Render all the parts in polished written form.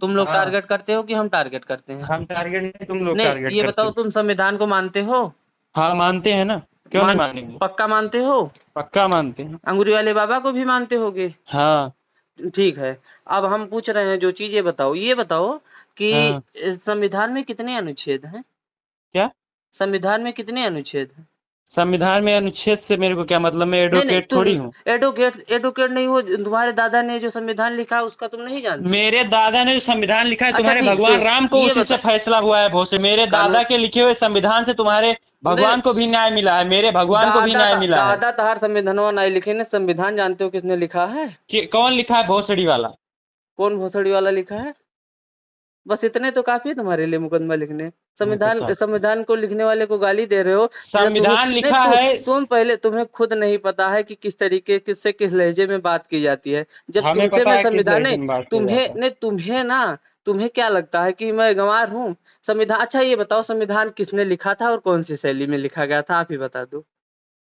तुम लोग हाँ, टारगेट करते हो कि हम टारगेट करते हैं? हम टारगेट नहीं, तुम लोग नहीं, टारगेट ये करते बताओ हो। तुम संविधान को मानते हो? हाँ मानते हैं ना, क्यों नहीं मान मानेंगे। पक्का मानते हो? पक्का मानते हैं। अंगूरी वाले बाबा को भी मानते होगे? हाँ। ठीक है। अब हम पूछ रहे हैं जो चीज, ये बताओ कि हाँ। संविधान में कितने अनुच्छेद हैं? क्या? संविधान में कितने अनुच्छेद हैं? संविधान में अनुच्छेद से मेरे को क्या मतलब, मैं नहीं नहीं, एडवोकेट तुम थोड़ी हूँ। एडवोकेट नहीं हो, तुम्हारे दादा ने जो संविधान लिखा है उसका तुम नहीं जानते? मेरे दादा ने जो संविधान लिखा है, अच्छा तुम्हारे ठीक, भगवान राम को ये उसी से बता, फैसला हुआ है बहुत से। मेरे कानून, दादा के लिखे हुए संविधान से तुम्हारे नहीं, भगवान को भी न्याय मिला है, मेरे भगवान को भी न्याय मिला है। दादा तहार संविधानवा नहीं लिखे ने, संविधान जानते हो किसने लिखा है? कि कौन लिखा है? भोसड़ी वाला। कौन भोसड़ी वाला लिखा है? बस इतने तो काफी है तुम्हारे लिए मुकदमा लिखने। नहीं संविधान पता। संविधान को लिखने वाले को गाली दे रहे हो। जैसे तुम्हें संविधान नहीं, लिखा है। तुम पहले, तुम्हें खुद नहीं पता है कि किस तरीके किससे किस लहजे में बात की जाती है। जब हमें तुमसे पता मैं है किस संविधान लहजे नहीं, में बात किया तुम्हें जाता है। नहीं, तुम्हें ना, तुम्हें क्या लगता है कि मैं गंवार हूँ? संविधान, अच्छा ये बताओ संविधान किसने लिखा था और कौन सी शैली में लिखा गया था, आप ही बता दो।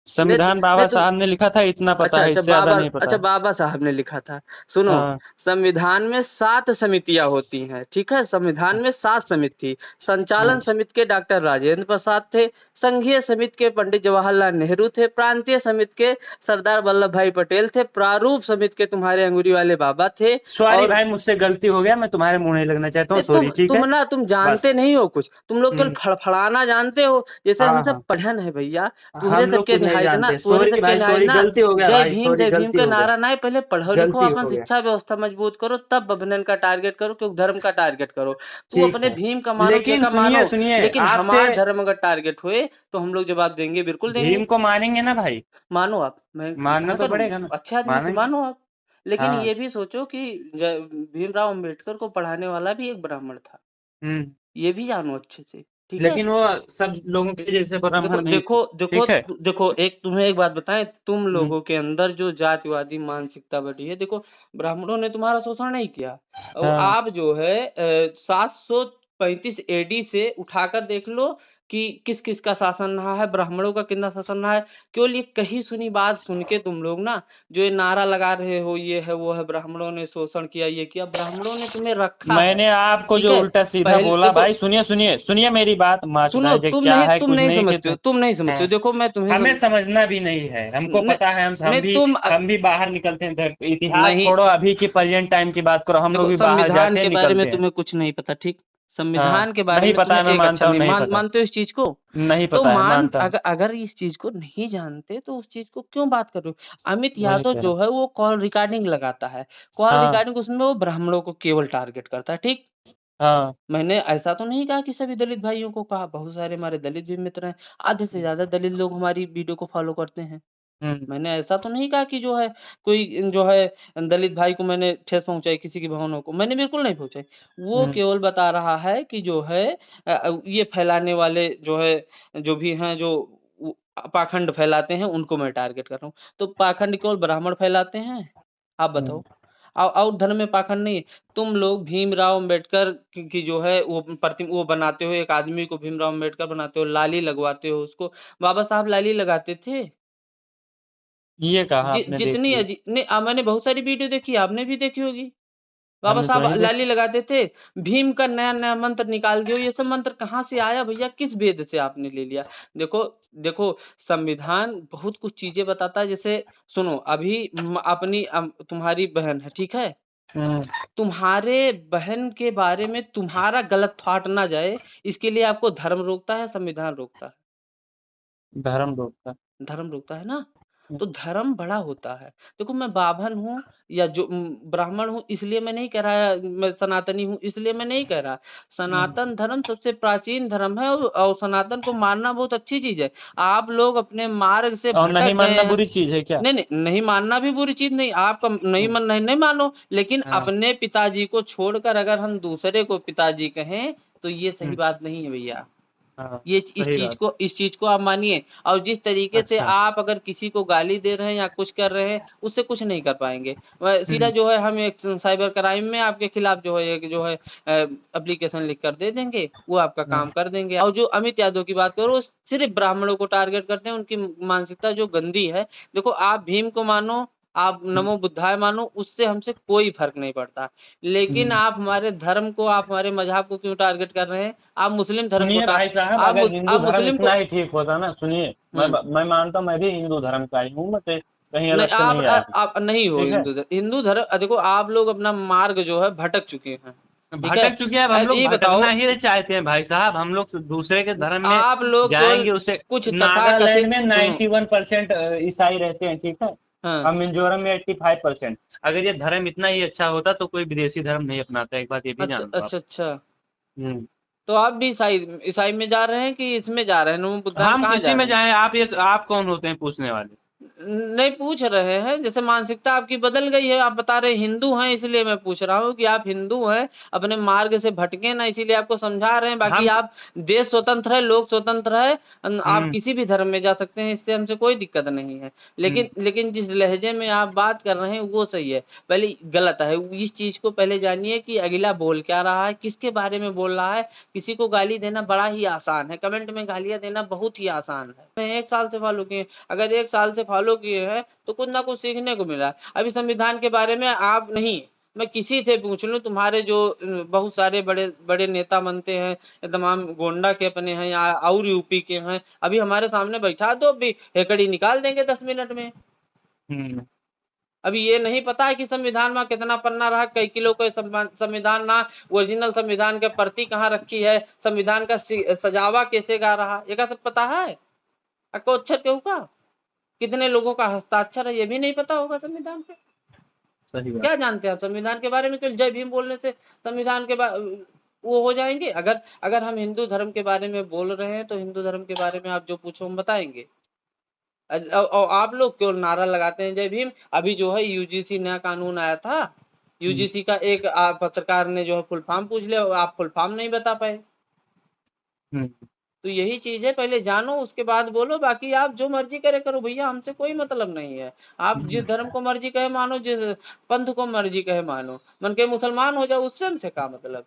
नहीं संविधान नहीं बाबा तुम, साहब ने लिखा था, इतना पता अच्छा है, अच्छा इससे ज्यादा बाबा, नहीं पता अच्छा है। बाबा साहब ने लिखा था। सुनो, हाँ। संविधान में 7 समितियां होती हैं, ठीक है? संविधान में 7 समिति थी। संचालन हाँ। समिति के डॉक्टर राजेंद्र प्रसाद थे। संघीय समिति के पंडित जवाहरलाल नेहरू थे। प्रांतीय समिति के सरदार वल्लभ भाई पटेल थे। प्रारूप समिति के तुम्हारे अंगूरी वाले बाबा थे। सॉरी और भाई, मुझसे गलती हो गया, मैं तुम्हारे मुंह नहीं लगना चाहता हूँ, नहीं, सॉरी, ठीक है। तुम जानते बस। नहीं हो कुछ, तुम लोग केवल हम्म। फड़फड़ाना जानते हो। जैसे हम हाँ सब हाँ। पढ़न है भैया। हम लोग कुछ नहीं जानते, तुहरे सॉरी सबके भाई, निहाय सॉरी, ना, गलती हो गया जय भाई, भीम सॉरी, जय भीम गलती के हो गया। नारा ना, पहले पढ़ो लिखो, गलती अपन हो गया। शिक्षा व्यवस्था मजबूत करो, तब अभिनयन का टारगेट करो, क्योंकि धर्म का टारगेट करो। तू ठीक अपने है। भीम का मानो, जय लेकिन का सुनिए मानो, सुनिए लेकिन आपसे। हमारे धर्म अगर टारगेट हुए तो हम लोग जवाब देंगे, बिल्कुल देंगे। भीम को मानेंगे ना भाई? मानो आप, मैं मानना तो अगर पड़ेगा ना। अच्छे आदमी से मानेंगे। मानो आप, लेकिन हाँ। ये भी सोचो कि भीमराव अंबेडकर को पढ़ाने वाला भी एक ब्राह्मण था। हम्म। ये भी जानो अच्छे से, ठीक है? लेकिन वो सब लोगों के जैसे देखो ब्राह्मण नहीं थे। देखो देखो ठीक है। देखो, एक तुम्हें एक बात बताएं, तुम हम्म। लोगों के अंदर जो जातिवादी मानसिकता बढ़ी है, देखो ब्राह्मणों ने तुम्हारा शोषण नहीं किया। और हाँ। आप जो है 735 एडी से उठाकर देख लो कि किस किस का शासन रहा है, ब्राह्मणों का कितना शासन रहा है। केवल ये कही सुनी बात सुन के तुम लोग ना, जो ये नारा लगा रहे हो, ये है वो है, ब्राह्मणों ने शोषण किया, ये किया, ब्राह्मणों ने तुम्हें रखा है, मैंने आपको ठीक जो है? उल्टा सीधा पहले बोला देखो, भाई, सुनिए सुनिए सुनिए मेरी बात, सुनो, माचुदा जी क्या है, तुम कुछ नहीं नहीं समझते कहते। हो, तुम नहीं समझते हाँ। हो, देखो मैं तुम्हें हमें समझना भी नहीं है, हमको नहीं, पता है, हम नहीं भी तुम हम भी बाहर निकलते हैं, इतिहास नहीं, छोड़ो, अभी की प्रेजेंट टाइम की बात करो, हम लोग देखो भी बाहर संविधान जाते हैं, के बारे में निकलते हैं। तुम्हें कुछ नहीं पता, ठीक? हाँ। संविधान के बारे नहीं में पता तुम्हें है, मैं एक मानता अक्षर हूँ, नहीं, नहीं पता। मानते हो इस चीज को? नहीं तो पता है, मानता हूँ। अगर इस चीज को नहीं जानते तो उस चीज को क्यों बात कर रहे हो? अमित वही यादव कह रहा जो हूँ। है वो कॉल रिकॉर्डिंग लगाता है, कॉल हाँ। रिकॉर्डिंग, उसमें वो ब्राह्मणों को केवल टारगेट करता है, ठीक? हाँ। मैंने ऐसा तो नहीं कहा कि सभी दलित भाइयों को कहा, बहुत सारे हमारे दलित भी मित्र हैं, आधे से ज्यादा दलित लोग हमारी वीडियो को फॉलो करते हैं। हम्म। मैंने ऐसा तो नहीं कहा कि जो है कोई जो है दलित भाई को मैंने ठेस पहुंचाई, किसी की भावनाओं को मैंने बिल्कुल नहीं पहुंचाई। वो हम्म। केवल बता रहा है कि जो है ये फैलाने वाले जो है, जो भी हैं, जो पाखंड फैलाते हैं, उनको मैं टारगेट कर रहा हूँ। तो पाखंड केवल ब्राह्मण फैलाते हैं? आप हम्म। बताओ। और धर्म में पाखंड नहीं है। तुम लोग भीमराव अंबेडकर की जो है वो प्रतिम वो बनाते हो, एक आदमी को भीमराव अंबेडकर बनाते हो, लाली लगवाते हो उसको। बाबा साहब लाली लगाते थे? ये कहा आपने, देख जितनी लिया। नहीं, मैंने बहुत सारी वीडियो देखी, आपने भी देखी होगी। बाबा हमने तो साहब नहीं देखा। लाली लगाते थे। भीम का नया नया मंत्र निकाल दियो, ये सब मंत्र कहाँ से आया भैया, किस वेद से आपने ले लिया? देखो देखो, संविधान बहुत कुछ चीजें बताता है। जैसे सुनो, अभी अपनी तुम्हारी बहन है, ठीक है? हम्म। तुम्हारे बहन के बारे में तुम्हारा गलत थॉट ना जाए, इसके लिए आपको धर्म रोकता है, संविधान रोकता है? धर्म रोकता। धर्म रोकता है ना? तो धर्म बड़ा होता है। देखो मैं बाभन हूँ या जो ब्राह्मण हूँ, इसलिए मैं नहीं कह रहा, मैं सनातनी हूँ इसलिए मैं नहीं कह रहा। हम्म। सनातन धर्म सबसे प्राचीन धर्म है, और सनातन को मानना बहुत अच्छी चीज है। आप लोग अपने मार्ग से और नहीं भटक गए मानना हैं। बुरी चीज है क्या? नहीं नहीं, नहीं मानना भी बुरी चीज नहीं, आपका नहीं हम्म। मन नहीं, नहीं मानो, लेकिन हाँ। अपने पिताजी को छोड़कर अगर हम दूसरे को पिताजी कहें तो ये सही हम्म। बात नहीं है भैया। हाँ। ये सही बात। इस चीज को आप मानिए। और जिस तरीके से अच्छा। आप अगर किसी को गाली दे रहे हैं या कुछ कर रहे हैं, उससे कुछ नहीं कर पाएंगे। सीधा हम्म। जो है हम एक साइबर क्राइम में आपके खिलाफ जो है एक जो है एप्लीकेशन लिख कर दे देंगे, वो आपका काम हाँ। कर देंगे। और जो अमित यादव की बात करो, वो सिर्फ ब्राह्मणों को टारगेट करते हैं, उनकी मानसिकता जो गंदी है। देखो आप भीम को मानो, आप नमो बुद्धाय मानो, उससे हमसे कोई फर्क नहीं पड़ता। लेकिन आप हमारे धर्म को, आप हमारे मजहब को क्यों टारगेट कर रहे हैं? आप मुस्लिम धर्म को सुनिए भाई साहब, अगर हिंदू आप धर्म मुस्लिम को। इतना ही ठीक होता ना, सुनिए, मैं मानता हूँ, मैं भी हिंदू धर्म का ही हूँ, मैं तो कहीं नहीं, अलग से नहीं आया हूँ। आप नहीं हो ठीक है, हिंदू धर्म। देखो आप लोग अपना मार्ग जो है भटक चुके हैं। ठीक है, भटक चुके हैं। अब हम लोग ये बताओ, भटकना ही चाहते हैं भाई साहब। हम लोग दूसरे के धर्म में आप लोग केवल जाएंगे, उसे कुछ नागालैंड तथाकथित में सुनो। 91% ईसाई रहते हैं, ठीक है, हाँ, और मिजोरम में 85%। अगर ये धर्म इतना ही अच्छा होता तो कोई विदेशी धर्म नहीं अपनाता, एक बात ये भी अच्छा जान लो आप। अच्छा अच्छा। हम्म। तो आप भी ईसाई ईसाई में जा रहे हैं कि इसमें जा रहे हैं, नमो बुद्धाय में हम कहाँ किसी जा में रहे हैं? जाएं, आप कौन होते हैं पूछने वाले? नहीं, पूछ रहे हैं, जैसे मानसिकता आपकी बदल गई है। आप बता रहे हिंदू हैं, इसलिए मैं पूछ रहा हूँ कि आप हिंदू हैं, अपने मार्ग से भटके ना, इसीलिए आपको समझा रहे हैं। बाकी हम आप, देश स्वतंत्र है, लोक स्वतंत्र है, आप हम्म किसी भी धर्म में जा सकते हैं, इससे हमसे कोई दिक्कत नहीं है। हम्म लेकिन जिस लहजे में आप बात कर रहे हैं वो सही है, पहले गलत है। इस चीज को पहले जानिए कि अगला बोल क्या रहा है, किसके बारे में बोल रहा है। किसी को गाली देना बड़ा ही आसान है, कमेंट में गालियां देना बहुत ही आसान है। 1 साल से फॉलो किए, अगर 1 साल से फॉलो किए हैं तो कुछ ना कुछ सीखने को मिला। अभी संविधान के बारे में आप नहीं, मैं किसी से पूछ लूं, तुम्हारे जो बहुत सारे बड़े बड़े नेता बनते हैं, तमाम गोंडा के अपने हैं या और यूपी के हैं, अभी हमारे सामने बैठा दो, अभी हेकड़ी निकाल देंगे 10 मिनट में। हम्म अभी ये नहीं पता है कि संविधान में कितना पन्ना रहा, कई किलो का संविधान ना, ओरिजिनल संविधान के प्रति कहाँ रखी है, संविधान का सजावा कैसे गा रहा, ये का सब पता है? अको अक्षर क्यों का, कितने लोगों का हस्ताक्षर है, ये भी नहीं पता होगा संविधान पे। सही बात। क्या जानते हैं आप संविधान के बारे में? केवल जय भीम बोलने से संविधान के वो हो जाएंगे? अगर अगर हम हिंदू धर्म के बारे में बोल रहे हैं तो हिंदू धर्म के बारे में आप जो पूछो हम बताएंगे। और आप लोग क्यों नारा लगाते हैं जय भीम? अभी जो है यूजीसी नया कानून आया था, हम्म यूजीसी का एक पत्रकार ने जो है फुल फॉर्म पूछ लिया, आप फुल फॉर्म नहीं बता पाए। हम्म तो यही चीज है, पहले जानो उसके बाद बोलो। बाकी आप जो मर्जी करे करो भैया, हमसे कोई मतलब नहीं है। आप जिस धर्म को मर्जी कहे मानो, जिस पंथ को मर्जी कहे मानो, मन के मुसलमान हो जाओ, उससे हमसे क्या मतलब।